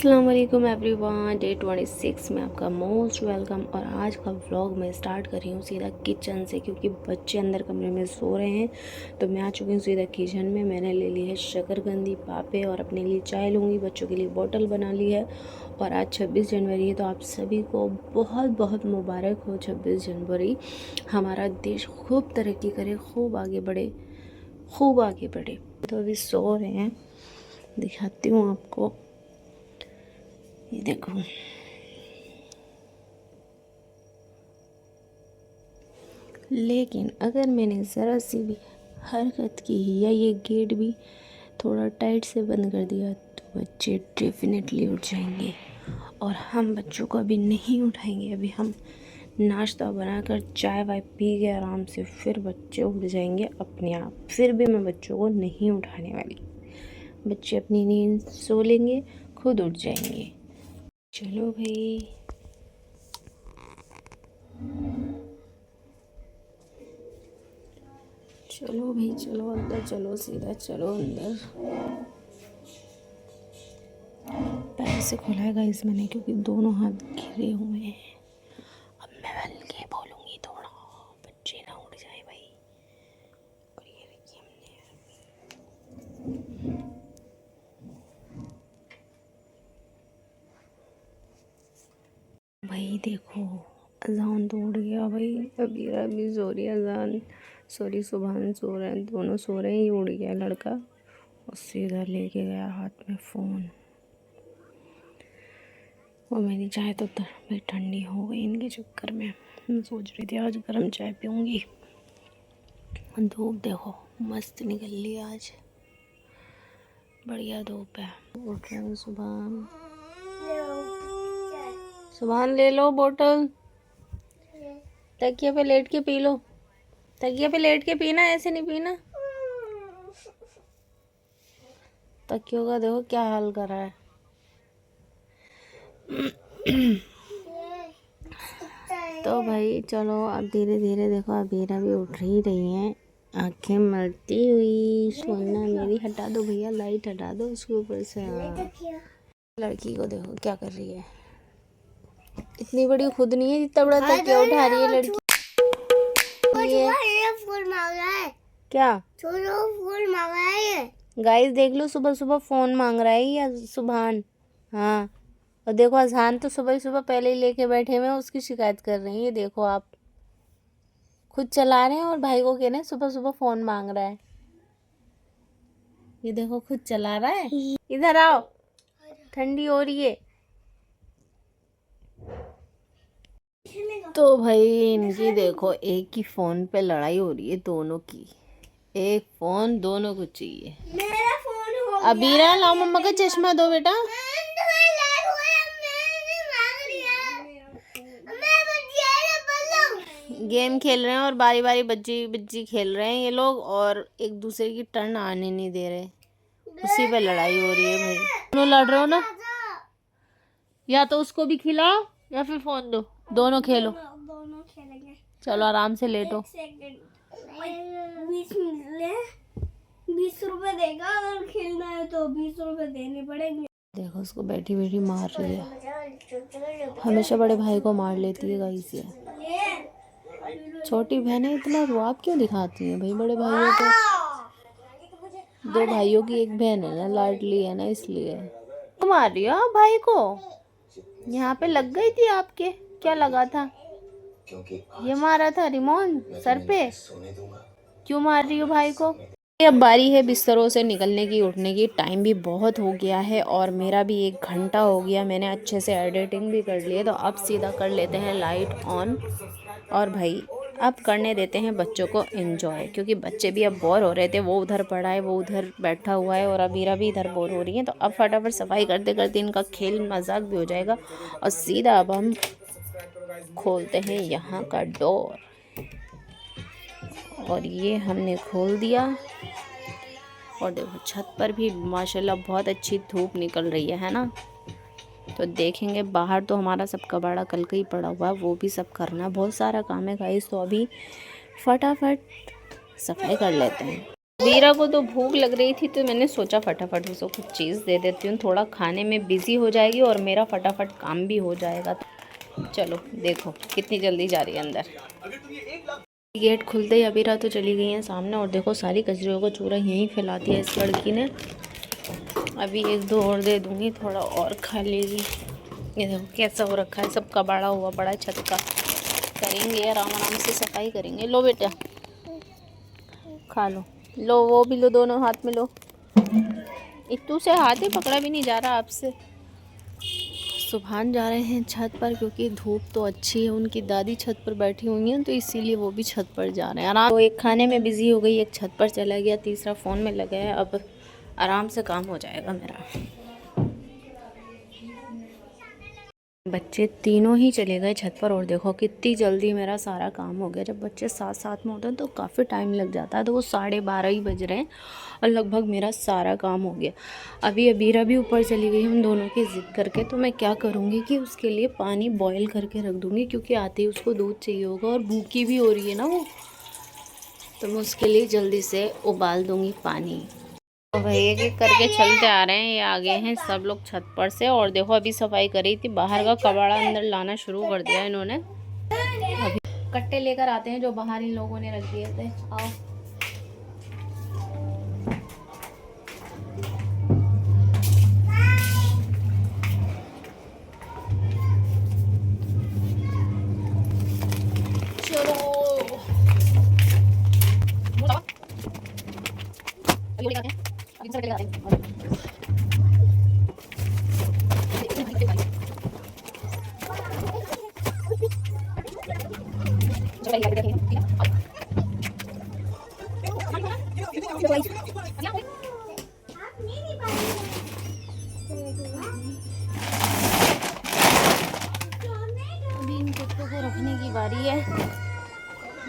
अस्सलाम वालेकुम everyone. Day 26 में आपका मोस्ट वेलकम। और आज का व्लॉग मैं स्टार्ट कर रही हूँ सीधा किचन से, क्योंकि बच्चे अंदर कमरे में सो रहे हैं। तो मैं आ चुकी हूँ सीधा किचन में। मैंने ले ली है शकरकंदी पापे और अपने लिए चाय लूँगी, बच्चों के लिए बोतल बना ली है। और आज 26 जनवरी है, तो आप सभी को बहुत बहुत मुबारक हो 26 जनवरी। हमारा देश खूब तरक्की करे, खूब आगे बढ़े, खूब आगे बढ़े। तो अभी सो रहे हैं, दिखाती हूँ आपको, ये देखो। लेकिन अगर मैंने ज़रा सी भी हरकत की या ये गेट भी थोड़ा टाइट से बंद कर दिया तो बच्चे डेफिनेटली उठ जाएंगे। और हम बच्चों को अभी नहीं उठाएंगे। अभी हम नाश्ता बनाकर चाय वाय पी के आराम से फिर बच्चे उठ जाएंगे अपने आप। फिर भी मैं बच्चों को नहीं उठाने वाली। बच्चे अपनी नींद सो लेंगे, खुद उठ जाएंगे। चलो भाई, चलो भाई, चलो अंदर, चलो सीधा चलो अंदर। पैर से खोला है गाइस मैंने, क्योंकि दोनों हाथ घिरे हुए हैं। अब मैं बल के बोलूँगी थोड़ा, बच्चे ना उठ जाए भाई। और ये देखिए हमने भाई देखो, अजान तो उड़ गया भाई। अबीरा भी सो रही है, अजान सॉरी सुबहान सो रहे हैं, दोनों सो रहे हैं। ये उड़ गया लड़का और सीधा लेके गया हाथ में फ़ोन। और मेरी चाय तो भाई ठंडी हो गई इनके चक्कर में। मैं सोच रही थी आज गर्म चाय पीऊँगी। धूप देखो मस्त निकल ली आज, बढ़िया धूप है। उठ रहे हैं सुबह, सुबह ले लो बोतल, तकिया पे लेट के पी लो। तकिया पे लेट के पीना, ऐसे नहीं पीना। तकियों का देखो क्या हाल कर रहा है। तो भाई चलो अब धीरे धीरे देखो, अबीरा भी उठ ही रही हैं, आंखें मलती हुई। सोना मेरी हटा दो भैया, लाइट हटा दो उसके ऊपर से। हाँ, लड़की को देखो क्या कर रही है। इतनी बड़ी खुद नहीं है जितना बड़ा तकिया उठा रही है लड़की। ये फूल मांगा है क्या? फूल मांगा है ये। गाइस देख लो, सुबह सुबह फोन मांग रहा है या सुबहान। हाँ, और देखो अजहान तो सुबह सुबह पहले ही लेके बैठे हुए हैं, उसकी शिकायत कर रही हैं। ये देखो, आप खुद चला रहे हैं और भाई को कह रहे हैं सुबह सुबह फ़ोन मांग रहा है। ये देखो खुद चला रहा है। इधर आओ, ठंडी हो रही है। तो भाई इनकी देखो, एक ही फ़ोन पे लड़ाई हो रही है दोनों की। एक फ़ोन दोनों को चाहिए। मेरा फ़ोन हो गया। अबीरा लाओ मम्मा का चश्मा दो बेटा। गेम खेल रहे हैं और बारी बारी बच्ची बच्ची खेल रहे हैं ये लोग, और एक दूसरे की टर्न आने नहीं दे रहे। उसी पे लड़ाई हो रही है भाई। दोनों लड़ रहे हो ना, या तो उसको भी खिलाओ या फिर फोन दो, दोनों खेलो। दोनों खेलेंगे। चलो आराम से लेटो। 20 रुपए देगा, अगर खेलना है तो 20 रुपए देने पड़ेंगे। देखो उसको बैठी बैठी मार रही है। हमेशा बड़े भाई को मार लेती है गाइस ये। छोटी बहनें इतना रुआब क्यों दिखाती हैं भाई बड़े भाइयों को? दो भाइयों की एक बहन है ना, लाडली है ना, इसलिए। तुम मार रही हो भाई को? यहाँ पे लग गई थी आपके? क्या लगा था? ये मारा था रिमोन सर पे? क्यों मार रही हो भाई को? अब बारी है बिस्तरों से निकलने की, उठने की। टाइम भी बहुत हो गया है और मेरा भी 1 घंटा हो गया। मैंने अच्छे से एडिटिंग भी कर ली है, तो अब सीधा कर लेते हैं लाइट ऑन। और भाई अब करने देते हैं बच्चों को एंजॉय, क्योंकि बच्चे भी अब बोर हो रहे थे। वो उधर पड़ा है, वो उधर बैठा हुआ है, और अबीरा भी इधर बोर हो रही है। तो अब फटाफट सफाई करते करते इनका खेल मजाक भी हो जाएगा। और सीधा अब हम खोलते हैं यहाँ का डोर। और ये हमने खोल दिया। और देखो छत पर भी माशाल्लाह बहुत अच्छी धूप निकल रही है ना। तो देखेंगे बाहर तो हमारा सब कबाड़ा कल का ही पड़ा हुआ है, वो भी सब करना, बहुत सारा काम है गाइस। तो अभी फटाफट सफाई कर लेते हैं। वीरा को तो भूख लग रही थी तो मैंने सोचा फटाफट उसको कुछ चीज़ दे देती हूँ, थोड़ा खाने में बिजी हो जाएगी और मेरा फटाफट काम भी हो जाएगा। चलो देखो कितनी जल्दी जा रही है अंदर। गेट खुलते ही अबीरा तो चली गई है सामने और देखो सारी कचरियों को चूरा यहीं फैला दिया इस लड़की ने। अभी एक दो और दे दूँगी, थोड़ा और खा लेगी। ये देखो कैसा हो रखा है, सब कबाड़ा हुआ पड़ा है छत का। करेंगे आराम आराम से सफाई करेंगे। लो बेटा खा लो, लो वो भी लो, दोनों हाथ में लो। इत्तू से हाथ ही पकड़ा भी नहीं जा रहा आपसे। सुभान जा रहे हैं छत पर क्योंकि धूप तो अच्छी है। उनकी दादी छत पर बैठी हुई हैं तो इसीलिए वो भी छत पर जा रहे हैं। आराम तो एक खाने में बिजी हो गई, एक छत पर चला गया, तीसरा फ़ोन में लगा है। अब आराम से काम हो जाएगा मेरा। बच्चे तीनों ही चले गए छत पर और देखो कितनी जल्दी मेरा सारा काम हो गया। जब बच्चे साथ साथ में होते हैं तो काफ़ी टाइम लग जाता है। तो वो 12:30 ही बज रहे हैं और लगभग मेरा सारा काम हो गया। अभी अबीरा भी ऊपर चली गई हम दोनों की ज़िद करके। तो मैं क्या करूँगी कि उसके लिए पानी बॉयल करके रख दूँगी क्योंकि आते ही उसको दूध चाहिए होगा और भूखी भी हो रही है ना वो। तो मैं उसके लिए जल्दी से उबाल दूँगी पानी। तो भाई एक एक करके चलते आ रहे हैं। ये आगे हैं सब लोग छत पर से और देखो अभी सफाई करी थी, बाहर का कबाड़ा अंदर लाना शुरू कर दिया इन्होंने। अभी कट्टे लेकर आते हैं जो बाहर इन लोगों ने रख दिए थे। आओ अभी इन कुत्तों को रखने की बारी है।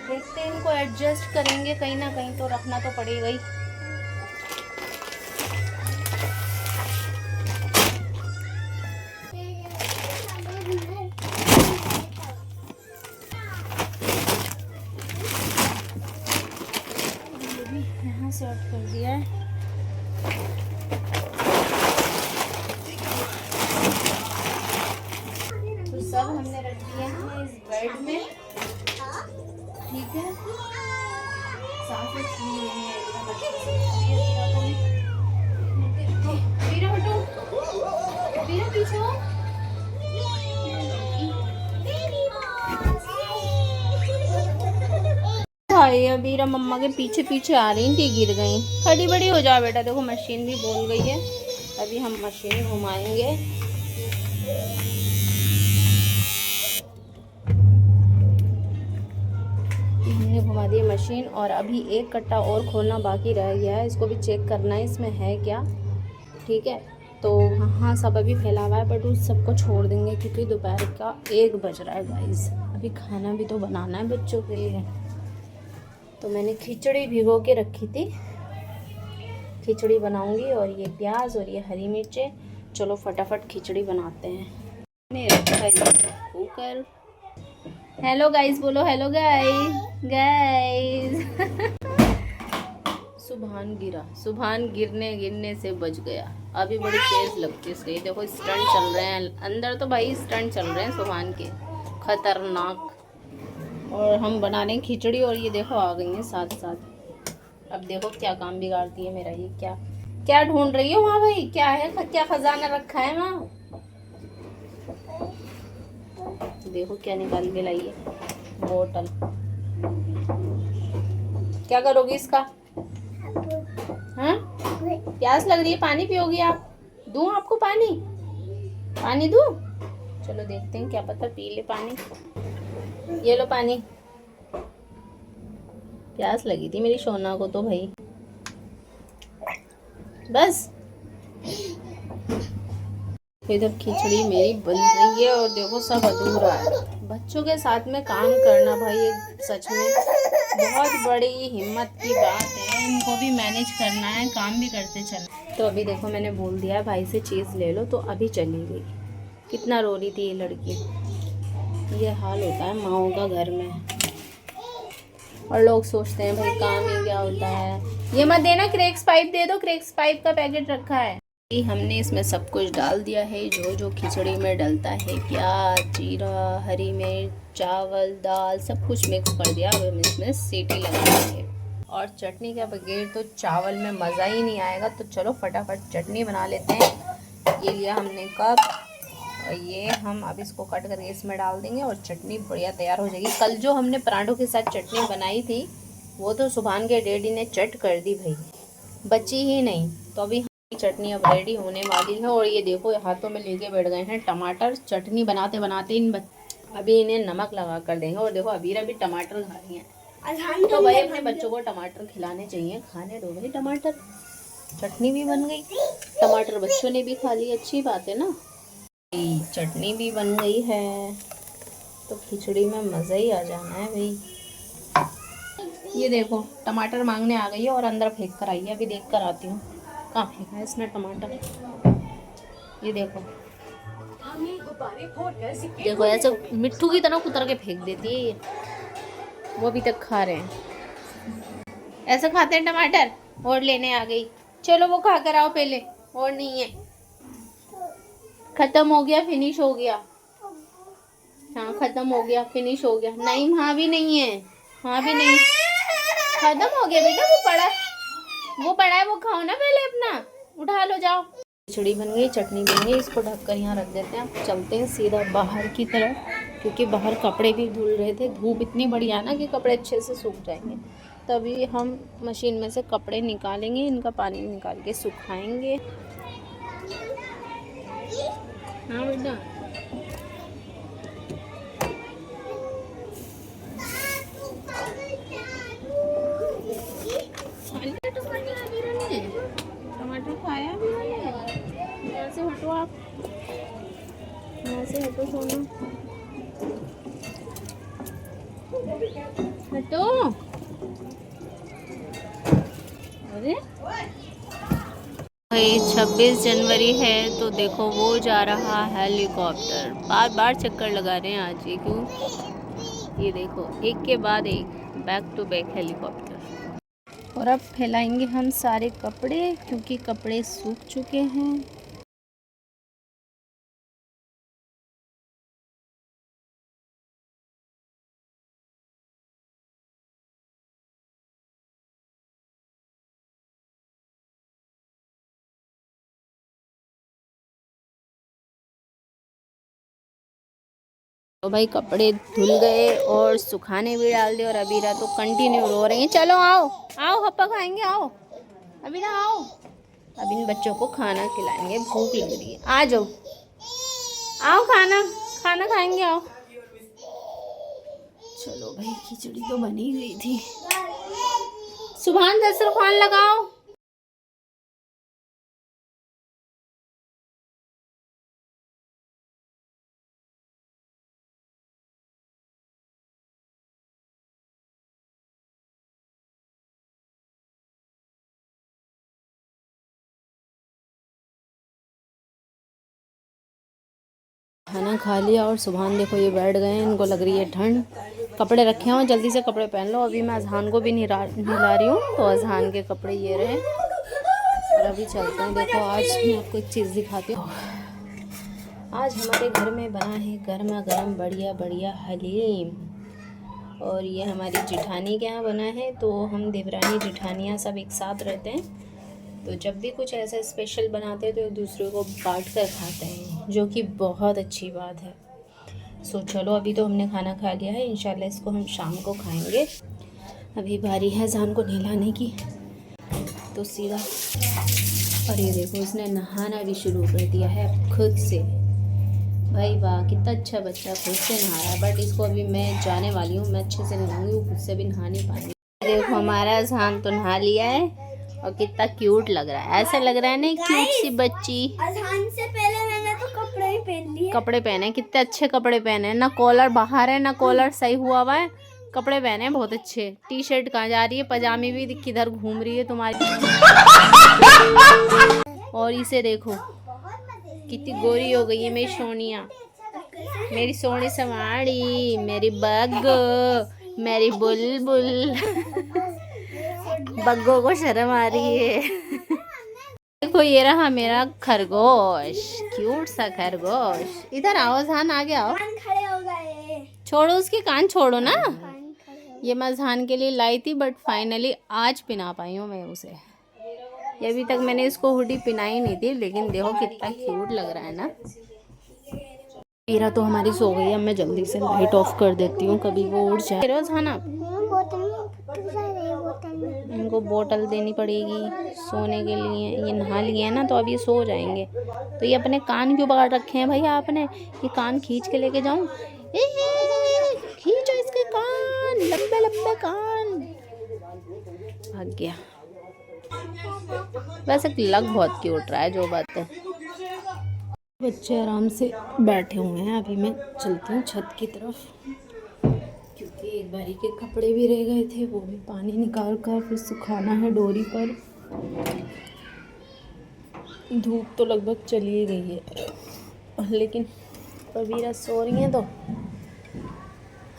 देखते हैं इनको एडजस्ट करेंगे, कहीं ना कहीं तो रखना तो पड़ेगा ही। यहाँ सेट कर दिया है। तो सब हमने रख दिए हैं इस बेड में, ठीक है। साफ सुथरी है एकदम अच्छे से। वीरा हटो, वीरा पीछे हो। भाई अबीरा मम्मा के पीछे पीछे आ रही थी, गिर गई। खड़ी बड़ी हो जाओ बेटा। देखो मशीन भी बोल गई है, अभी हम मशीन घुमाएंगे। हमने घुमा दी मशीन और अभी एक कट्टा और खोलना बाकी रह गया है। इसको भी चेक करना है इसमें है क्या, ठीक है। तो हाँ सब अभी फैला हुआ है बट उस सबको छोड़ देंगे क्योंकि दोपहर का 1 बज रहा है गाइस। अभी खाना भी तो बनाना है बच्चों के लिए। तो मैंने खिचड़ी भिगो के रखी थी, खिचड़ी बनाऊंगी। और ये प्याज और ये हरी मिर्चें। चलो फटाफट खिचड़ी बनाते हैं। मैंने रखा है कुकर। हेलो गाइस बोलो, हेलो गाइस। सुभान गिरा, सुभान गिरने से बच गया। अभी बड़ी तेज लगती है इसलिए। देखो स्टंट चल रहे हैं अंदर, तो भाई स्टंट चल रहे हैं सुभान के खतरनाक। और हम बना रहे हैं खिचड़ी और ये देखो आ गई हैं साथ साथ। अब देखो क्या काम बिगाड़ती है मेरा। ये क्या क्या ढूंढ रही हो वहाँ भाई? क्या है, क्या खजाना रखा है वहाँ? देखो क्या निकाल के लाई है, बोतल। क्या करोगी इसका? हाँ प्यास लग रही है, पानी पियोगी आप? दूं आपको पानी? पानी दूं? चलो देखते हैं, क्या पता पी ले पानी। ये लो पानी। प्यास लगी थी मेरी सोना को तो भाई। बस इधर खिचड़ी मेरी बन रही है और देखो सब अधूरा है। बच्चों के साथ में काम करना भाई एक सच में बहुत बड़ी हिम्मत की बात है। इनको भी मैनेज करना है, काम भी करते चलना। तो अभी देखो मैंने बोल दिया भाई से चीज़ ले लो, तो अभी चली गई। कितना रो रही थी ये लड़की। ये हाल होता है माओ का घर में। और लोग सोचते हैं भाई काम ही क्या होता है। ये मत देना, क्रैक्स पाइप दे दो, क्रैक्स पाइप का पैकेट रखा है। हमने इसमें सब कुछ डाल दिया है जो जो खिचड़ी में डलता है, प्याज, जीरा, हरी मिर्च, चावल, दाल, सब कुछ मिक्स कर दिया। अब हम इसमें सीटी लगाएंगे। और चटनी के बगैर तो चावल में मज़ा ही नहीं आएगा। तो चलो फटाफट चटनी बना लेते हैं। ये लिया हमने कप, और ये हम अब इसको कट करके इसमें डाल देंगे और चटनी बढ़िया तैयार हो जाएगी। कल जो हमने पराठों के साथ चटनी बनाई थी वो तो सुभान के डैडी ने चट कर दी भाई, बची ही नहीं। तो अभी चटनी अब रेडी होने वाली है। और ये देखो हाथों में लेके बैठ गए हैं टमाटर। चटनी बनाते बनाते अभी इन्हें नमक लगा कर देंगे। और देखो अबीरा भी टमाटर खा रही हैं। तो भाई अपने बच्चों को टमाटर खिलाने चाहिए, खाने दो भाई टमाटर। चटनी भी बन गई, टमाटर बच्चों ने भी खा ली, अच्छी बात है ना। चटनी भी बन गई है तो खिचड़ी में मज़ा ही आ जाना है भाई। ये देखो टमाटर मांगने आ गई है और अंदर फेंक कर आई है। अभी देख कर आती हूँ कहाँ फेंका है इसने टमाटर। ये देखो देखो ऐसे मिट्टू की तरह कुतर के फेंक देती है ये। वो अभी तक खा रहे हैं, ऐसे खाते हैं टमाटर। और लेने आ गई, चलो वो खा कर आओ पहले। और नहीं है, खत्म हो गया, फिनिश हो गया। हाँ खत्म हो गया, फिनिश हो गया। नहीं वहाँ भी नहीं है, वहाँ भी नहीं, खत्म हो गया बेटा। वो पड़ा है, वो खाओ ना पहले अपना, उठा लो जाओ। खिचड़ी बन गई, चटनी बन गई, इसको ढककर यहाँ रख देते हैं। अब चलते हैं सीधा बाहर की तरफ, क्योंकि बाहर कपड़े भी धुल रहे थे। धूप इतनी बढ़िया ना कि कपड़े अच्छे से सूख जाएंगे। तभी हम मशीन में से कपड़े निकालेंगे, इनका पानी निकाल के सुखाएंगे। हाँ बेटा टमाटर खाया भी मैंने। यहाँ से हटो आप, यहाँ से हटो सोना, हटो। अरे भाई 26 जनवरी है तो देखो वो जा रहा हेलीकॉप्टर। बार बार चक्कर लगा रहे हैं आज ये, क्यों? ये देखो एक के बाद एक, बैक टू बैक हेलीकॉप्टर। और अब फैलाएंगे हम सारे कपड़े, क्योंकि कपड़े सूख चुके हैं। तो भाई कपड़े धुल गए और सुखाने भी डाल दिए। और अबीरा तो कंटिन्यू रो रही है, चलो आओ आओ हप्पा खाएंगे, आओ अबीरा आओ। अब इन बच्चों को खाना खिलाएंगे, भूख लग रही है। आ जाओ, आओ खाना खाना खाएंगे, आओ। चलो भाई खिचड़ी तो बनी गई थी। सुभान दस्तरखान लगाओ। खाना खा लिया और सुभान देखो ये बैठ गए हैं, इनको लग रही है ठंड। कपड़े रखे हैं, जल्दी से कपड़े पहन लो। अभी मैं अजहान को भी नहला रही हूँ, तो अजहान के कपड़े ये रहे। और अभी चलते हैं। देखो आज मैं आपको एक चीज़ दिखाती हूँ। आज हमारे घर में बना है गर्मा गर्म बढ़िया बढ़िया हलीम। और ये हमारी जिठानी के यहाँ बना है। तो हम देवरानी जिठानियाँ सब एक साथ रहते हैं, तो जब भी कुछ ऐसा स्पेशल बनाते हैं तो एक दूसरे को बांट कर खाते हैं, जो कि बहुत अच्छी बात है। सो चलो अभी तो हमने खाना खा लिया है, इंशाल्लाह इसको हम शाम को खाएंगे। अभी बारी है जान को नहलाने की, तो सीधा। और ये देखो इसने नहाना भी शुरू कर दिया है खुद से। भाई वाह कितना अच्छा बच्चा, खुद से नहा रहा है। बट इसको अभी मैं जाने वाली हूँ, मैं अच्छे से नहाऊंगी, वो खुद से भी नहा नहीं पाएंगे। देखो हमारा अजहान तो नहा लिया है और कितना क्यूट लग रहा है। ऐसा लग रहा है ना क्यूट सी बच्ची। अजहान से पहले मैंने तो कपड़े ही पहन लिए। कपड़े पहने, कितने अच्छे कपड़े पहने, ना कॉलर बाहर है ना कॉलर सही हुआ है। कपड़े पहने बहुत अच्छे। टी शर्ट कहाँ जा रही है, पजामी भी किधर घूम रही है तुम्हारी। और इसे देखो कितनी गोरी हो गई है मेरी सोनिया, मेरी सोनी सवाड़ी, मेरी बग, मेरी बुलबुल। बग्गो को शर्म आ रही है। देखो ये रहा मेरा खरगोश, क्यूट सा खरगोश। इधर आओ जहान, आगे आओ। खड़े हो गए। छोड़ो उसके कान, छोड़ो ना। कान खड़े हो ये मैं जहान के लिए लाई थी, बट फाइनली आज पिना पाई हूँ मैं उसे। ये अभी तक मैंने इसको हुडी पिनाई नहीं थी, लेकिन देखो कितना क्यूट लग रहा है ना। मीरा तो हमारी सो गई है, अब मैं जल्दी से लाइट ऑफ कर देती हूँ, कभी वो उठ जाए। रोज है ना, इनको बोतल देनी पड़ेगी सोने के लिए। ये नहा लिए हैं ना, तो अब ये सो जाएंगे। तो ये अपने कान क्यों पकड़ रखे हैं भाई आपने? ये कान खींच के लेके जाऊं? खींचो इसके कान, लंबे लंबे कान। भाग गया। वैसे लग बहुत क्यूट रहा है, जो बात है। बच्चे आराम से बैठे हुए हैं। अभी मैं चलती हूँ छत की तरफ, क्योंकि एक बारी के कपड़े भी रह गए थे, वो भी पानी निकाल कर फिर सुखाना है डोरी पर। धूप तो लगभग चली ही गई है, लेकिन पवीरा सो रही हैं, तो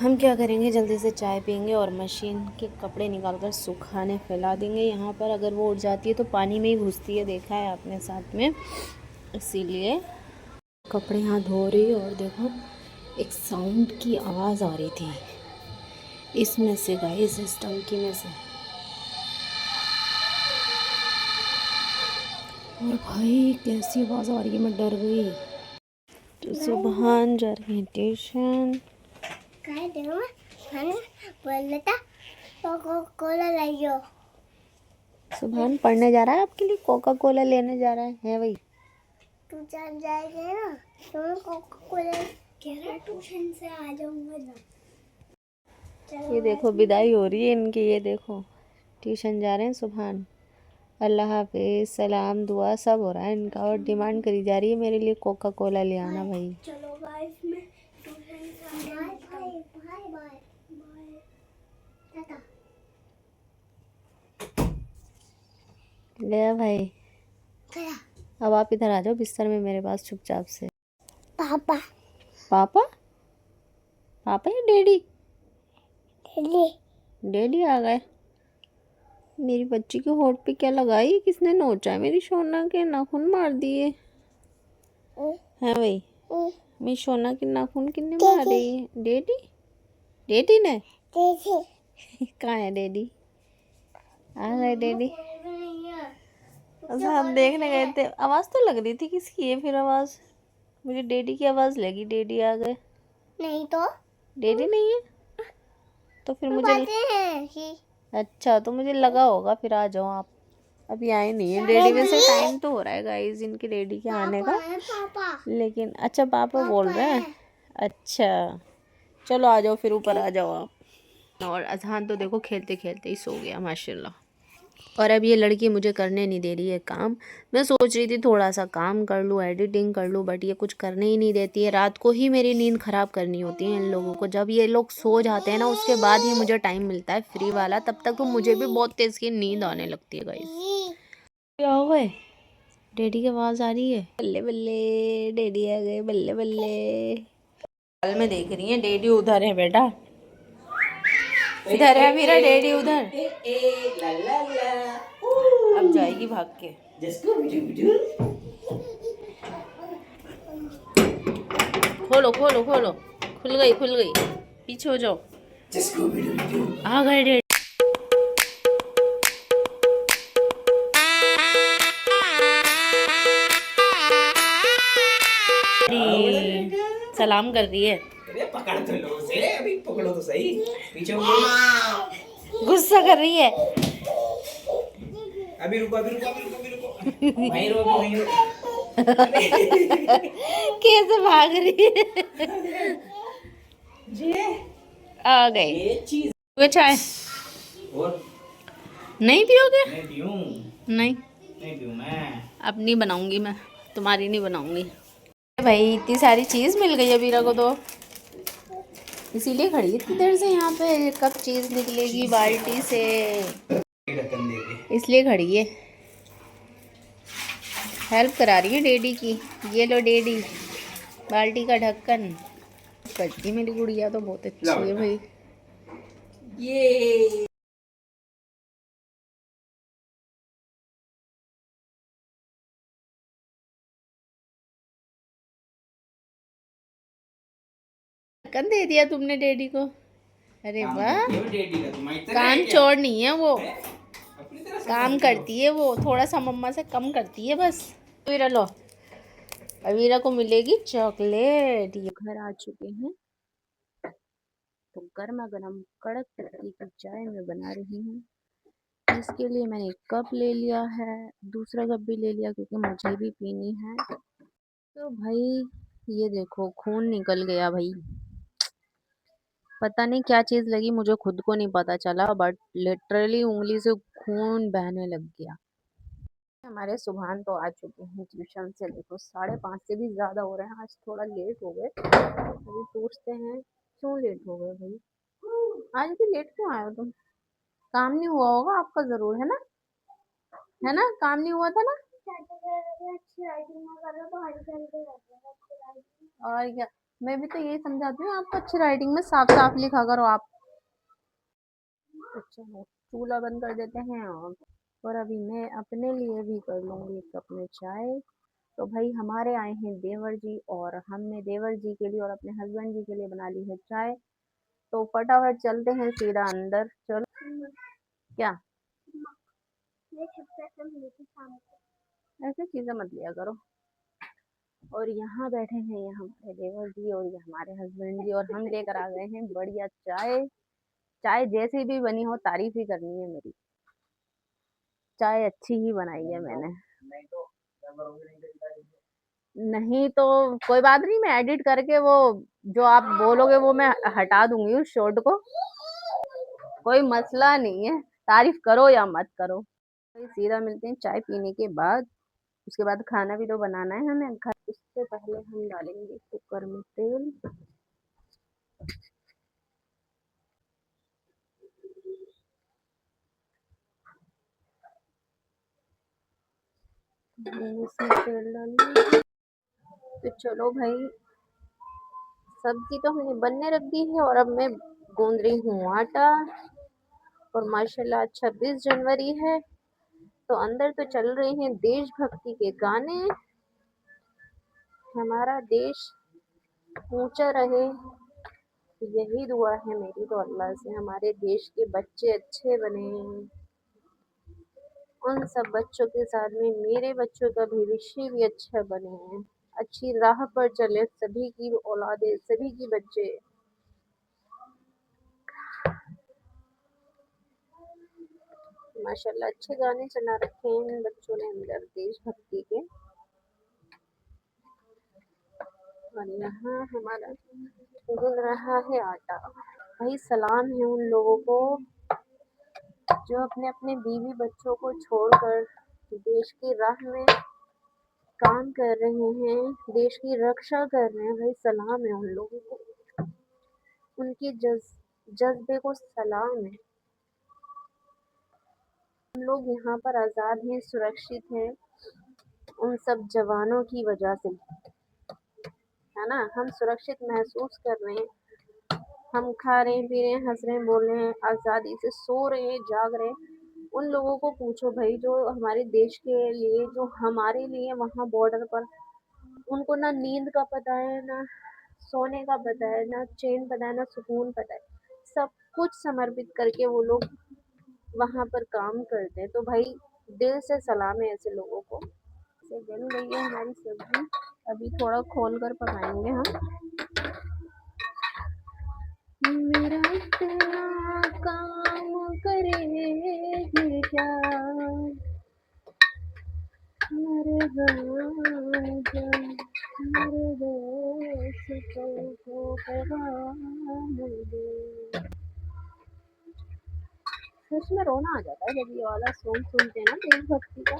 हम क्या करेंगे, जल्दी से चाय पियेंगे और मशीन के कपड़े निकाल कर सुखाने फैला देंगे। यहाँ पर अगर वो उठ जाती है तो पानी में ही घुसती है, देखा है आपने साथ में, इसीलिए कपड़े यहाँ धो रही है। और देखो एक साउंड की आवाज़ आ रही थी इसमें से गाइस, इस टंकी में से। और भाई कैसी आवाज़ आ रही है, मैं डर गई। तो सुबहान जा रही है ट्यूशन। सुबहान पढ़ने जा रहा है, आपके लिए कोका कोला लेने जा रहा है भाई। तू चल जाएगा ना, तो मैं कोका कोला कह रहा ट्यूशन से आ जाऊंगा ना। ये देखो विदाई हो रही है इनकी, ये देखो ट्यूशन जा रहे हैं सुबहान। अल्लाह हाफिज़, सलाम, दुआ सब हो रहा है इनका, और डिमांड करी जा रही है मेरे लिए कोका कोला ले आना भाई। चलो गाइस, मैं ट्यूशन से बाय बाय बाय बाय टाटा। ले आ भाई, अब आप इधर आ जाओ बिस्तर में मेरे पास चुपचाप से। पापा पापा? पापा या डैडी? ले डैडी आ गए। मेरी बच्ची के होठ पे क्या लगाई, किसने नोचा है? मेरी सोना के नाखून मार दिए हैं भाई। मेरी सोना के नाखून किसने मारे? डैडी? डैडी ने? कहाँ है डैडी? आ गए डैडी। अच्छा, हम देखने गए थे, आवाज़ तो लग रही थी किसकी है, फिर आवाज़ मुझे डैडी की आवाज़ लगी। डैडी आ गए। नहीं तो डैडी नहीं है तो फिर मुझे हैं अच्छा, तो मुझे लगा होगा, फिर आ जाओ आप। अभी आए नहीं है डैडी। वैसे टाइम तो हो रहा है गाइस इनके डैडी के आने का, पापा। लेकिन अच्छा पापा बोल रहे हैं। अच्छा चलो आ जाओ, फिर ऊपर आ जाओ आप। और अजहान तो देखो खेलते खेलते ही सो गया माशाल्लाह। और अब ये लड़की मुझे करने नहीं दे रही है काम। मैं सोच रही थी थोड़ा सा काम कर लूँ, एडिटिंग कर लूँ, बट ये कुछ करने ही नहीं देती है। रात को ही मेरी नींद ख़राब करनी होती है इन लोगों को। जब ये लोग सो जाते हैं ना, उसके बाद ही मुझे टाइम मिलता है फ्री वाला, तब तक तो मुझे भी बहुत तेज़ की नींद आने लगती है गाइस। क्या हो गए? डैडी की आवाज़ आ रही है। बल्ले बल्ले डैडी आ गए, बल्ले बल्ले। कल में देख रही है डैडी उधर है बेटा, इधर है मेरा डैडी उधर। अब जाएगी भाग के। खोलो खोलो खोलो, खुल गई खुल गई, पीछे हो जाओ। आ गए डैडी। सलाम कर रही है। पकड़ तो लो उसे, अभी पकड़ो तो सही, पीछे गुस्सा कर रही है। अभी रुको अभी रुको अभी रुको अभी रुको, वहीं रुको वहीं रुको। कैसे भाग रही है। आ गए। ये चीज चाय और नहीं पियोगे? मैं पीऊं? नहीं पीऊं मैं। अब नहीं बनाऊंगी, मैं तुम्हारी नहीं बनाऊंगी भाई। इतनी सारी चीज़ मिल गई है वीरा को, तो इसीलिए खड़ी इतनी देर से यहाँ पे। कब चीज़ निकलेगी बाल्टी से, इसलिए खड़ी है। हेल्प करा रही है डैडी की। ये लो डैडी, बाल्टी का ढक्कन। करती मेरी गुड़िया तो बहुत अच्छी है भाई। ये ढक्कन दे दिया तुमने डैडी को। अरे काम वाह, करती है वो डैडी का, तुम्हारी तरह है काम क्या? चोर नहीं है वो, हैं? अपनी तरह काम समझती हो। करती है वो, थोड़ा सा मम्मा से कम करती है बस। अवीरा लो, अवीरा को मिलेगी चॉकलेट। ये घर आ चुके हैं तो गर्मा गर्म कड़क पत्ती की चाय मैं बना रही हूँ। इसके लिए मैंने एक कप ले लिया है, दूसरा कप भी ले लिया क्योंकि मुझे भी पीनी है। तो भाई ये देखो खून निकल गया भाई, पता नहीं क्या चीज लगी, मुझे खुद को नहीं पता चला, बट लिटरली उंगली से खून बहने लग गया। हमारे सुभान तो आ चुके हैं ट्यूशन से, देखो 5:30 से भी ज्यादा हो रहे हैं, आज थोड़ा लेट हो गए। अभी पूछते हैं क्यों लेट हो गए भाई, आज भी लेट क्यों आए हो तुम? काम नहीं हुआ होगा आपका जरूर, है ना? है ना, काम नहीं हुआ था ना? अच्छी राइटिंग ना कर रहा तो हरी करके रहते हैं अच्छी राइटिंग। और क्या, मैं भी तो यही समझाती हूँ आपको, अच्छी राइटिंग में साफ साफ लिखा करो आप। अच्छा चूल्हा बंद कर देते हैं और अभी मैं अपने लिए भी कर लूंगी एक कप में चाय। तो भाई हमारे आए हैं देवर जी, और हमने देवर जी के लिए और अपने हस्बैंड जी के लिए बना ली है चाय। तो फटाफट चलते हैं सीधा अंदर, चलो। क्या मैं छुप से मिली थी शाम को। ऐसे चीजें मत लिया करो। और यहाँ बैठे हैं ये हमारे देवर जी और ये हमारे हस्बैंड जी, और हम लेकर आ गए हैं बढ़िया चाय। चाय जैसी भी बनी हो तारीफ ही करनी है मेरी, चाय अच्छी ही बनाई है मैंने। नहीं तो कोई बात नहीं, मैं एडिट करके वो जो आप बोलोगे वो मैं हटा दूंगी उस शॉट को, कोई मसला नहीं है, तारीफ करो या मत करो। तो सीधा मिलते हैं चाय पीने के बाद, उसके बाद खाना भी तो बनाना है हमें। उससे पहले हम डालेंगे कुकर में तेल। इसमें तेल डालेंगे। तो चलो भाई, सब्जी तो हमने बनने रख दी है और अब मैं गूंद रही हूँ आटा। और माशाल्लाह 26 जनवरी है तो अंदर तो चल रहे हैं देशभक्ति के गाने। हमारा देश ऊंचा रहे, यही दुआ है मेरी तो अल्लाह से, हमारे देश के बच्चे अच्छे बने, उन सब बच्चों के साथ में मेरे बच्चों का भविष्य भी अच्छा बने, अच्छी राह पर चले सभी की औलादे, सभी की बच्चे। माशाल्लाह अच्छे गाने चला रखे हैं इन बच्चों ने अंदर देशभक्ति के। और यहाँ हमारा गूंद रहा है आटा। भाई सलाम है उन लोगों को जो अपने अपने बीवी बच्चों को छोड़कर देश की राह में काम कर रहे हैं, देश की रक्षा कर रहे हैं। भाई सलाम है उन लोगों को, उनके जज्बे को सलाम है। हम लोग यहाँ पर आज़ाद हैं, सुरक्षित हैं उन सब जवानों की वजह से, है ना? हम सुरक्षित महसूस कर रहे हैं, हम खा रहे हैं, पी रहे हैं, हंस रहे हैं, बोल रहे हैं, आज़ादी से सो रहे हैं, जाग रहे हैं। उन लोगों को पूछो भाई जो हमारे देश के लिए, जो हमारे लिए वहाँ बॉर्डर पर, उनको ना नींद का पता है, ना सोने का पता है, ना चैन पता है, ना सुकून पता है। सब कुछ समर्पित करके वो लोग वहाँ पर काम करते हैं। तो भाई दिल से सलाम है ऐसे लोगों को। से बन गई है हमारी सब्जी, अभी थोड़ा खोल कर पकाएंगे हम। मेरा इतना काम करेगी क्या मेरे राजा, मेरे दोस्तों को पैगाम दे। सच में रोना आ जाता है जब ये वाला सॉन्ग सुनते हैं ना देशभक्ति का।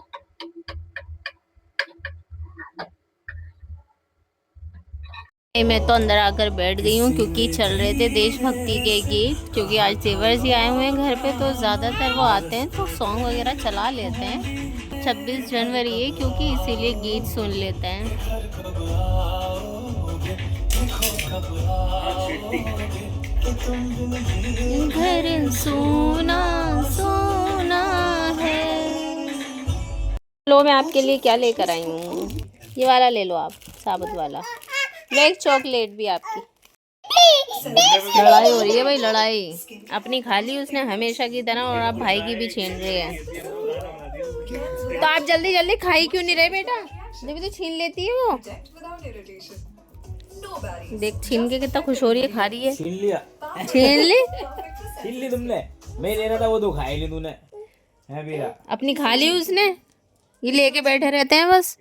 मैं तो अंदर आकर बैठ गई हूँ क्योंकि चल रहे थे देशभक्ति के गीत, क्योंकि आज देवर जी आए हुए हैं घर पे तो ज़्यादातर वो आते हैं तो सॉन्ग वगैरह चला लेते हैं। 26 जनवरी है क्योंकि इसीलिए गीत सुन लेते हैं। घर सोना सोना है। लो मैं आपके लिए क्या लेकर आई हूँ, ये वाला ले लो आप, साबुत वाला। लो एक चॉकलेट भी आपकी। लड़ाई हो रही है भाई, लड़ाई अपनी खा ली उसने हमेशा की तरह, और आप भाई की भी छीन रहे हैं। तो आप जल्दी जल्दी खाई क्यों नहीं रहे बेटा, जब तो छीन लेती है वो। देख छीन के कितना खुश हो रही है, खा रही है। छीन लिया, छीन ली, छीन ली तुमने। मैं ले रहा था वो तो खा ही ली तूने, है मेरा। अपनी खा ली उसने, ये लेके बैठे रहते हैं बस।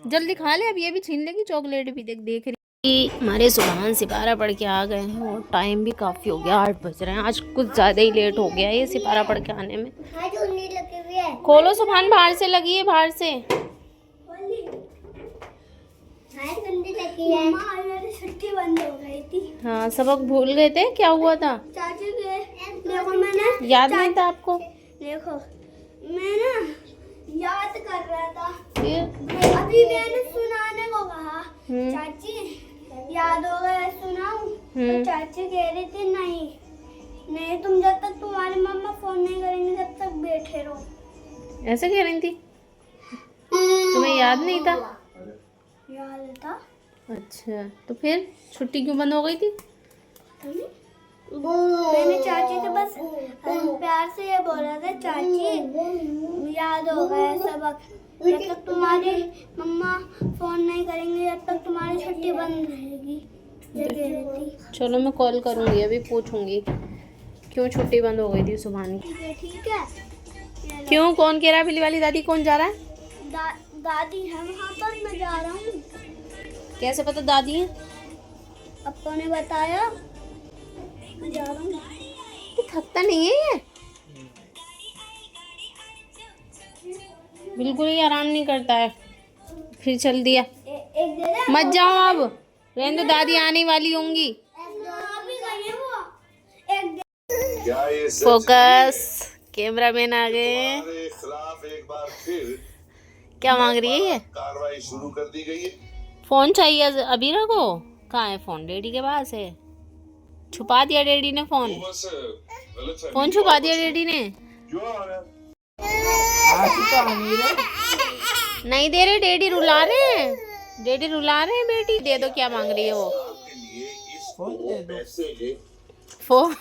जल्दी खा ले, अब ये भी छीन लेगी चॉकलेट भी। देख देख रही हमारे सुभान सिपारा पढ़ के आ गए हैं, और टाइम भी काफ़ी हो गया, 8 बज रहे हैं। आज कुछ ज़्यादा ही लेट हो गया ये सिपारा पढ़ के आने में। खोलो सुभान, बाहर से लगी है, बाहर से। छुट्टी बंद हो गई थी। हाँ सबक भूल गए थे, क्या हुआ था? चाची के देखो मैंने याद नहीं था आपको? देखो मैं ना याद कर रहा था, फिर अभी मैंने सुनाने को कहा, चाची याद हो गया सुनाऊं? तो चाची कह रही थी नहीं नहीं, तुम जब तक तुम्हारी मम्मा फोन नहीं करेंगे जब तक बैठे रहो। ऐसे कह रही थी? तुम्हें याद नहीं था? याद था। अच्छा तो फिर छुट्टी क्यों बंद हो गई थी? मैंने चाची से बस प्यार से ये बोला था, चाची याद हो गया सबक, जब तक तुम्हारी मम्मा फोन नहीं करेंगे जब तक तुम्हारी छुट्टी बंद रहेगी, ये कह रही थी। चलो मैं कॉल करूँगी, अभी पूछूंगी क्यों छुट्टी बंद हो गई थी सुभान की। ठीक है। क्यों, कौन कह रहा है बिल्ली वाली दादी? कौन जा रहा है? दादी है वहाँ पर, मैं जा रहा हूँ। कैसे पता दादी है? अप्पा ने बताया, मैं जा रहा हूँ। तो थकता नहीं है ये, बिल्कुल ही आराम नहीं करता है। फिर चल दिया, एक दे दे। मत जाओ अब, रहने दो, दादी आने वाली होंगी। फोकस, कैमरामैन आ गए। खिलाफ एक बार फिर क्या मांग रही है ये? कार्रवाई शुरू कर दी गई है। फोन चाहिए अभी रखो। कहाँ है फोन? डैडी के पास है। छुपा दिया डैडी ने फोन, बस गलत फोन छुपा दिया डैडी ने। नहीं दे रहे, डैडी रुला रहे हैं, डैडी रुला रहे हैं। बेटी दे दो, क्या मांग रही है वो? फोन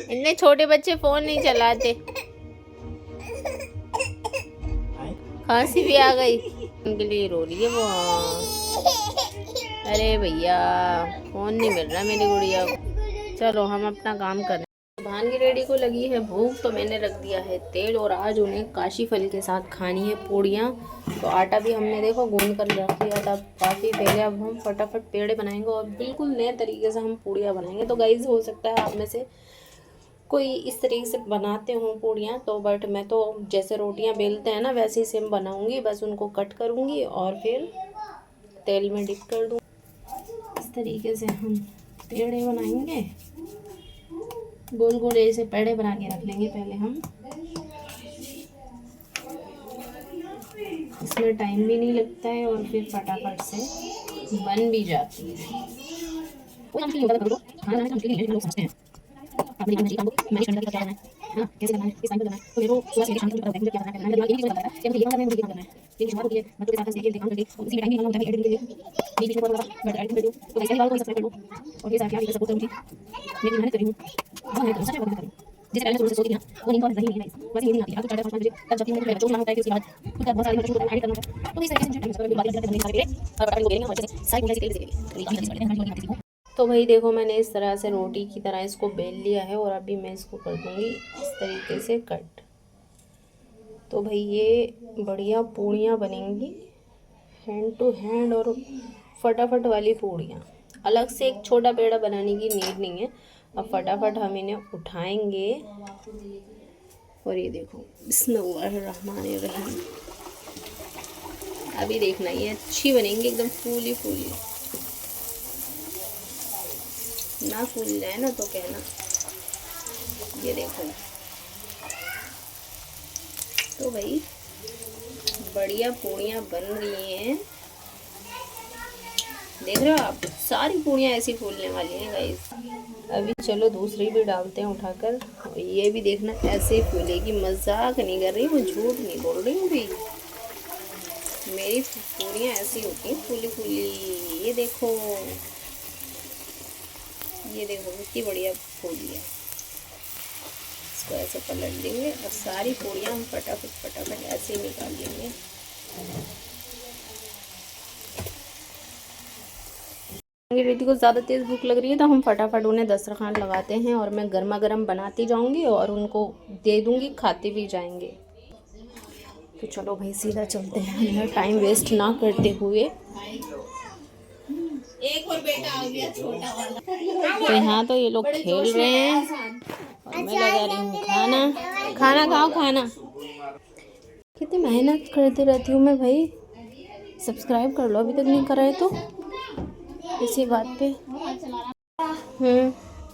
इतने छोटे बच्चे फोन नहीं चलाते। खांसी भी आ गई, उनके लिए रो रही है वो। अरे भैया फोन नहीं मिल रहा मेरी गुड़िया को। चलो हम अपना काम करें। भान की रेडी को लगी है भूख, तो मैंने रख दिया है तेल, और आज उन्हें काशी फल के साथ खानी है पूड़ियाँ। तो आटा भी हमने देखो गूंद कर रख लिया था काफ़ी पहले। अब हम फटाफट पेड़े बनाएंगे और बिल्कुल नए तरीके से हम पूड़ियाँ बनाएंगे। तो गाइस हो सकता है आप में से कोई इस तरीके से बनाते हों पूड़ियाँ, तो बट मैं तो जैसे रोटियाँ बेलते हैं ना वैसे ही सेम बनाऊँगी। बस उनको कट करूँगी और फिर तेल में डिप कर दूँ। इस तरीके से हम पेड़े बनाएंगे, गोल गोल ऐसे पेड़े बना के रख लेंगे पहले हम। इसमें टाइम भी नहीं लगता है और फिर फटाफट से बन भी जाती है। कोई हम योगा करो, खाना बनाना मुश्किल नहीं है, लोग समझते हैं। आपने देखना चाहिए काम को मैनेज करने का क्या करना है ना, कैसे करना है, किस टाइम पे करना है। तो मेरे को सुबह से लेकर शाम तक पता है मुझे क्या करना है। मैंने दिमाग ये नहीं पता है कि मुझे ये करना है, मुझे ये करना है। ये शुरुआत होती है बच्चों के साथ देखिए काम करके, उसी में टाइम निकालना होता है एडिटिंग के लिए। बीच में थोड़ा मैं एडिटिंग कर दूं, तो ऐसे ही वालों को सब्सक्राइब कर दूं और ये साथ यार सपोर्ट करूंगी। मैं मेहनत कर रही हूं, बहुत मेहनत कर रही हूं, सच में बहुत मेहनत कर रही हूं। जिस पहले शुरू से सोची थी ना वो नींद और नहीं है, बस ये नहीं आती। आपको 4-5 बजे तक जब भी मुझे बच्चों को होता है कि उसके बाद खुद का बहुत सारी बच्चों को एडिट करना होता है। तो इस तरीके से मुझे टाइम बाकी करने सारे और बड़ा लोग लेंगे और जैसे सारी पूजा से तेल से तो भाई देखो मैंने इस तरह से रोटी की तरह इसको बेल लिया है और अभी मैं इसको कर दूंगी इस तरीके से कट। तो भाई ये बढ़िया पूड़ियाँ बनेंगी हैंड टू हैंड और फटाफट वाली पूड़ियाँ। अलग से एक छोटा पेड़ा बनाने की नीड नहीं है। अब फटाफट हम इन्हें उठाएंगे और ये देखो बिस्मिल्लाहिर्रहमानिर्रहीम। अभी देखना ये अच्छी बनेंगी एकदम फूली फूली, ना फूल जाए ना तो कहना। ये देखो तो भाई बढ़िया पूड़ियाँ बन रही हैं, देख रहे हो आप, सारी पूड़ियाँ ऐसी फूलने वाली हैं गाइस। अभी चलो दूसरी भी डालते हैं उठाकर, और ये भी देखना ऐसे ही फूलेगी। मजाक नहीं कर रही, मैं झूठ नहीं बोल रही हूँ भी। मेरी पूड़ियाँ ऐसी होती हैं फूली फूली। ये देखो, ये देखो कितनी बढ़िया फूली है। इसको ऐसे पलट देंगे और सारी पूड़ियाँ हम फटाफट ऐसे ही निकाल लेंगे। रिद्धि को ज़्यादा तेज़ भूख लग रही है तो हम फटाफट उन्हें दस्तरखान लगाते हैं, और मैं गर्मा गर्म बनाती जाऊंगी और उनको दे दूंगी, खाते भी जाएंगे। तो चलो भाई सीधा चलते हैं अंदर, टाइम वेस्ट ना करते हुए। एक और बेटा आ गया छोटा वाला। तो यहाँ तो ये लोग खेल रहे हैं और मैं लगा रही हूँ खाना। खाना खाओ खाना। कितनी मेहनत करती रहती हूँ मैं भाई, सब्सक्राइब कर लो अभी तक नहीं कराए तो इसी बात पे।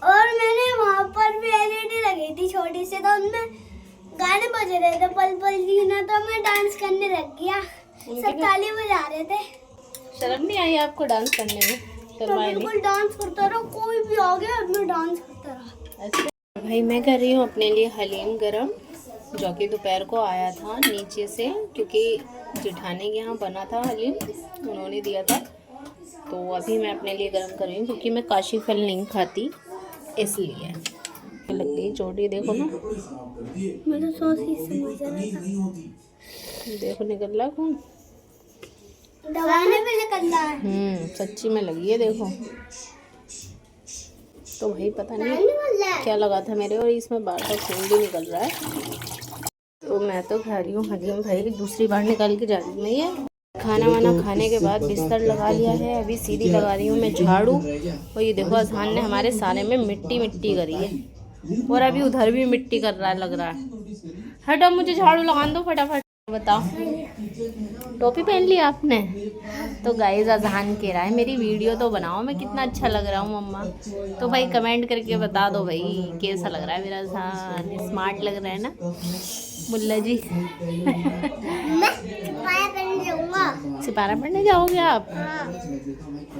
और मैंने वहाँ पर भी एलईडी लगी थी छोटी सी, तो उनमें गाने बज रहे थे पल पल की ना, तो मैं डांस करने लग गया। सब ताली बजा रहे थे। शर्म नहीं आई आपको डांस करने में? तो बिल्कुल डांस करता रहा, कोई भी आ गया मैं डांस करता रहा। अच्छा भाई, मैं कर रही हूँ अपने लिए हलीम गरम, जो कि दोपहर को आया था नीचे से, क्योंकि जेठानी के यहाँ बना था हलीम, उन्होंने दिया था। तो अभी मैं अपने लिए गरम कर रही हूँ, क्योंकि मैं काशी फल नहीं खाती इसलिए। लग गई चोटी, देखो ना, मैं तो सोच ही समझ रहा था। देखो निकल रहा खून, दबाने पे निकल रहा है। सच्ची में लगी है देखो। तो भाई पता नहीं क्या लगा था मेरे, और इसमें बार बार खून भी निकल रहा है। तो मैं तो खा रही हूँ हलीम भाई, दूसरी बार निकाल के जा रही हूँ मैं। ये खाना वाना खाने के बाद बिस्तर लगा लिया है, अभी सीधी लगा रही हूँ मैं झाड़ू। और ये देखो अजहान ने हमारे सारे में मिट्टी मिट्टी करी है, और अभी उधर भी मिट्टी कर रहा है लग रहा है। हटो, मुझे झाड़ू लगा दो फटाफट। बताओ, टोपी पहन ली आपने? तो गाइस अजहान कह रहा है मेरी वीडियो तो बनाओ, मैं कितना अच्छा लग रहा हूँ मम्मा। तो भाई कमेंट करके बता दो भाई कैसा लग रहा है मेरा अजहान, स्मार्ट लग रहा है ना मुल्ला जी? सिपारा पढ़ने जाओगे आप?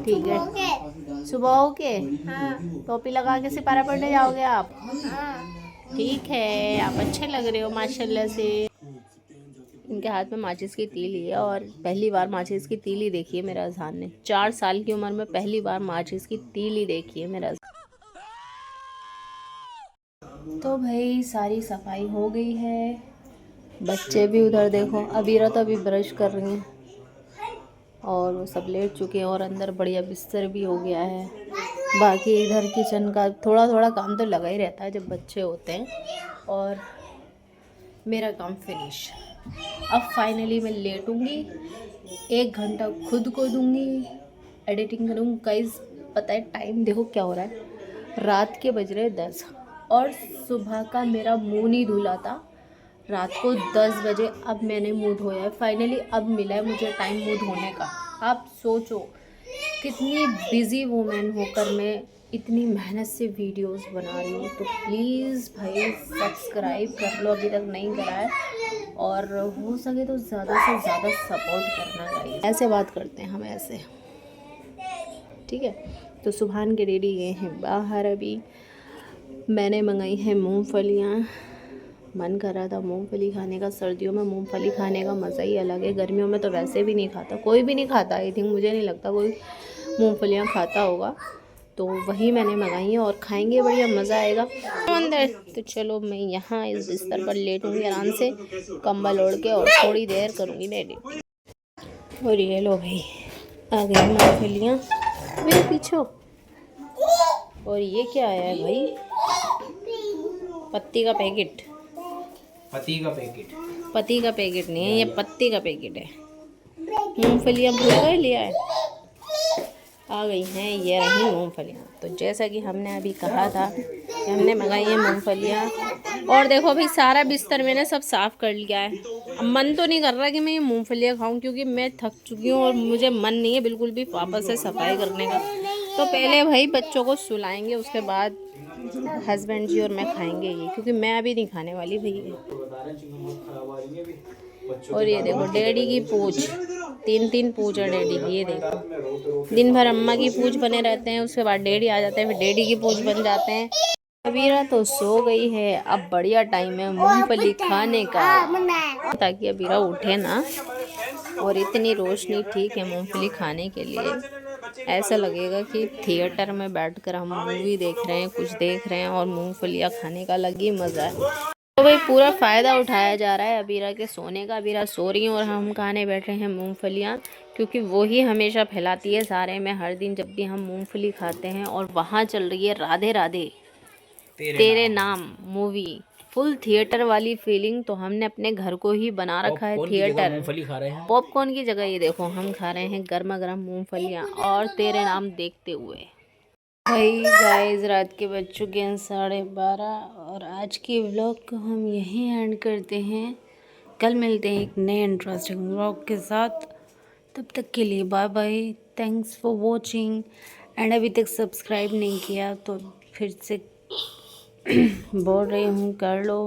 ठीक है, सुबह हो के टोपी लगा के सिपारा पढ़ने जाओगे आप? ठीक है, आप अच्छे लग रहे हो माशाल्लाह से। इनके हाथ में माचिस की तीली है, और पहली बार माचिस की तीली देखी है मेरा अजहान ने। 4 साल की उम्र में पहली बार माचिस की तीली देखी है मेरा। तो भाई सारी सफाई हो गई है, बच्चे भी उधर देखो, अबीरा तो अभी ब्रश कर रही हैं, और वो सब लेट चुके हैं, और अंदर बढ़िया बिस्तर भी हो गया है। बाकी इधर किचन का थोड़ा थोड़ा काम तो लगा ही रहता है जब बच्चे होते हैं। और मेरा काम फिनिश। अब फाइनली मैं लेटूंगी, 1 घंटा खुद को दूंगी, एडिटिंग करूँगी। गाइस पता है टाइम देखो क्या हो रहा है, रात के बज रहे 10, और सुबह का मेरा मुँह नहीं धुला था रात को 10 बजे। अब मैंने मुँह धोया है फाइनली, अब मिला है मुझे टाइम मुँह धोने का। आप सोचो कितनी बिज़ी वूमेन होकर मैं इतनी मेहनत से वीडियोस बना रही हूँ। तो प्लीज़ भाई सब्सक्राइब कर लो अभी तक नहीं करा है, और हो सके तो ज़्यादा से ज़्यादा सपोर्ट करना गाइस। ऐसे बात करते हैं हम ऐसे, ठीक है? तो सुभान के रेडी गए हैं बाहर। अभी मैंने मंगाई है मूंगफलियाँ, मन कर रहा था मूंगफली खाने का। सर्दियों में मूंगफली खाने का मज़ा ही अलग है, गर्मियों में तो वैसे भी नहीं खाता, कोई भी नहीं खाता। आई थिंक मुझे नहीं लगता कोई मूंगफलियाँ खाता होगा। तो वही मैंने मंगाई है, और खाएंगे, बढ़िया मज़ा आएगा अंदर। तो चलो मैं यहाँ इस बिस्तर पर लेटूँगी आराम से, कंबल ओढ़ के, और थोड़ी देर करूँगी एडिट। और ये लो भाई आ गई मूंगफलियाँ मेरे पीछे। और ये क्या आया है भाई? पत्ती का पैकेट। पति का पैकेट? पति का पैकेट नहीं है, ये पत्ती का पैकेट है। मूंगफलियाँ भूल गए लिया है, आ गई हैं ये रही मूंगफलियाँ। तो जैसा कि हमने अभी कहा था कि हमने मंगाई है मूंगफलियाँ। और देखो भाई सारा बिस्तर मैंने सब साफ़ कर लिया है। अब मन तो नहीं कर रहा कि मैं ये मूंगफलियाँ खाऊं, क्योंकि मैं थक चुकी हूँ और मुझे मन नहीं है बिल्कुल भी वापस से सफाई करने का। तो पहले भाई बच्चों को सुलाएंगे, उसके बाद हस्बैंड जी और मैं खाएंगे ये, क्योंकि मैं अभी नहीं खाने वाली भाई। और ये देखो डैडी की पूछ, 3 पूछ है डैडी की। ये देखो दिन भर अम्मा की पूछ बने रहते हैं, उसके बाद डैडी आ जाते हैं, फिर डैडी की पूछ बन जाते हैं। अबीरा तो सो गई है, अब बढ़िया टाइम है मूंगफली खाने का, ताकि अबीरा उठे ना। और इतनी रोशनी ठीक है मूंगफली खाने के लिए, ऐसा लगेगा कि थिएटर में बैठकर हम मूवी देख रहे हैं, कुछ देख रहे हैं और मूंगफलियाँ खाने का अलग ही मज़ा है। तो भाई पूरा फ़ायदा उठाया जा रहा है अबीरा के सोने का। अबीरा सो रही है और हम खाने बैठ रहे हैं मूंगफलियाँ, क्योंकि वो ही हमेशा फैलाती है सारे में हर दिन जब भी हम मूंगफली खाते हैं। और वहाँ चल रही है राधे राधे तेरे नाम मूवी, फुल थिएटर वाली फीलिंग। तो हमने अपने घर को ही बना रखा है थिएटर। मूंगफली खा रहे हैं। पॉपकॉर्न की जगह ये देखो हम खा रहे हैं गर्मा गर्म मूंगफलियाँ और तेरे नाम देखते हुए। भाई गाइस रात के बज चुके हैं 12:30 और आज की व्लॉग को हम यहीं एंड करते हैं। कल मिलते हैं एक नए इंटरेस्टिंग व्लॉग के साथ, तब तक के लिए bye bye, thanks for watching. And अभी तक सब्सक्राइब नहीं किया तो फिर से बोल रही हूँ कर लो।